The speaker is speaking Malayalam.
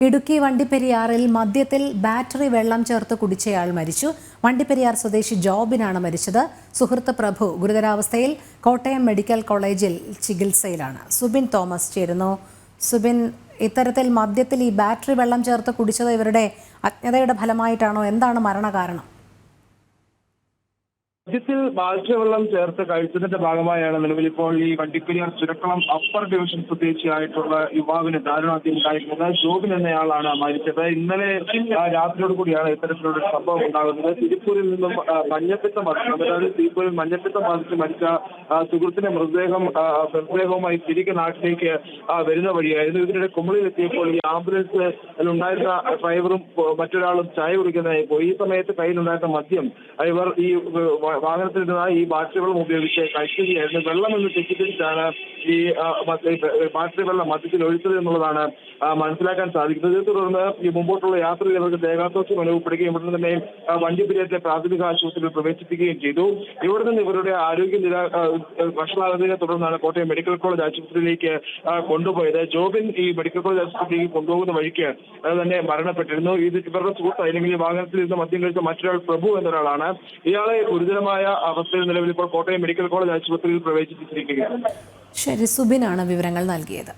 ഇടുക്കി വണ്ടിപ്പെരിയാറിൽ മദ്യത്തിൽ ബാറ്ററി വെള്ളം ചേർത്ത് കുടിച്ചയാൾ മരിച്ചു. വണ്ടിപ്പെരിയാർ സ്വദേശി ജോബിനാണ് മരിച്ചത്. സുഹൃത്ത് പ്രഭു ഗുരുതരാവസ്ഥയിൽ കോട്ടയം മെഡിക്കൽ കോളേജിൽ ചികിത്സയിലാണ്. സുബിൻ തോമസ് ചേരുന്നു. സുബിൻ, ഇത്തരത്തിൽ മദ്യത്തിൽ ഈ ബാറ്ററി വെള്ളം ചേർത്ത് കുടിച്ചത് ഇവരുടെ അജ്ഞതയുടെ ഫലമായിട്ടാണോ? എന്താണ് മരണകാരണം? മദ്യത്തിൽ ബാറ്ററിവെള്ളം ചേർത്ത് കഴിച്ചതിന്റെ ഭാഗമായാണ് നിലവിൽ ഇപ്പോൾ ഈ വണ്ടിപ്പെരിയാർ ചുരക്കളം അപ്പർ ഡിവിഷൻ സ്വദേശിയായിട്ടുള്ള യുവാവിന് ദാരുണാന്ത്യം ഉണ്ടായിരിക്കുന്നത്. ജോബിൻ എന്നയാളാണ് മരിച്ചത്. ഇന്നലെ രാത്രിയോട് കൂടിയാണ് ഇത്തരത്തിലുള്ള സംഭവം ഉണ്ടാകുന്നത്. തിരുപ്പൂരിൽ നിന്നും തിരുപ്പൂരിൽ മഞ്ഞപ്പിത്തം ബാധിച്ച് മരിച്ച സുഹൃത്തിന്റെ മൃതദേഹവുമായി തിരികെ നാട്ടിലേക്ക് വരുന്ന വഴിയായിരുന്നു. ഇതിനിടെ കുമളിയിലെത്തിയപ്പോൾ ഈ ആംബുലൻസിൽ ഉണ്ടായിരുന്ന ഡ്രൈവറും മറ്റൊരാളും ചായ കുടിക്കുന്നതായി പോയി. ഈ സമയത്ത് കയ്യിലുണ്ടായിരുന്ന മദ്യം ഇവർ ഈ വാഹനത്തിലിരുന്ന ഈ ബാറ്ററി വെള്ളം ഉപയോഗിച്ച് കഴിക്കുകയായിരുന്നു. വെള്ളം എന്ന് തെറ്റിദ്ധരിച്ചാണ് ഈ ബാറ്ററി വെള്ളം മദ്യത്തിൽ ഒഴിച്ചത് എന്നുള്ളതാണ് മനസ്സിലാക്കാൻ സാധിക്കുന്നത്. ഇതേ തുടർന്ന് ഈ മുമ്പോട്ടുള്ള യാത്രയിൽ ഇവർക്ക് ദേഹാസ്വാസ്ഥ്യം അനുഭവപ്പെടുകയും ഉടൻ തന്നെ വണ്ടിപ്പെരിയാറിലെ പ്രാഥമിക ആശുപത്രിയിൽ പ്രവേശിപ്പിക്കുകയും ചെയ്തു. ഇവിടെ നിന്ന് ഇവരുടെ ആരോഗ്യനില വഷളാകുന്നതിനെ തുടർന്നാണ് കോട്ടയം മെഡിക്കൽ കോളേജ് ആശുപത്രിയിലേക്ക് കൊണ്ടുപോയത്. ജോബിൻ ഈ മെഡിക്കൽ കോളേജ് ആശുപത്രിയിലേക്ക് കൊണ്ടുപോകുന്ന വഴിക്ക് തന്നെ മരണപ്പെട്ടിരുന്നു. ഇത് ഇവരുടെ സുഹൃത്ത് അല്ലെങ്കിൽ ഈ വാഹനത്തിൽ ഇരുന്ന് മദ്യം കഴിച്ച മറ്റൊരാൾ പ്രഭു എന്നൊരാളാണ്. ഇയാളെ ഗുരുതരമായ അവസ്ഥയിൽ നിലവിൽ ഇപ്പോൾ കോട്ടയം മെഡിക്കൽ കോളേജ് ആശുപത്രിയിൽ പ്രവേശിപ്പിച്ചിരിക്കുകയാണ്. ശരി, സുബിനാണ് വിവരങ്ങൾ നൽകിയത്.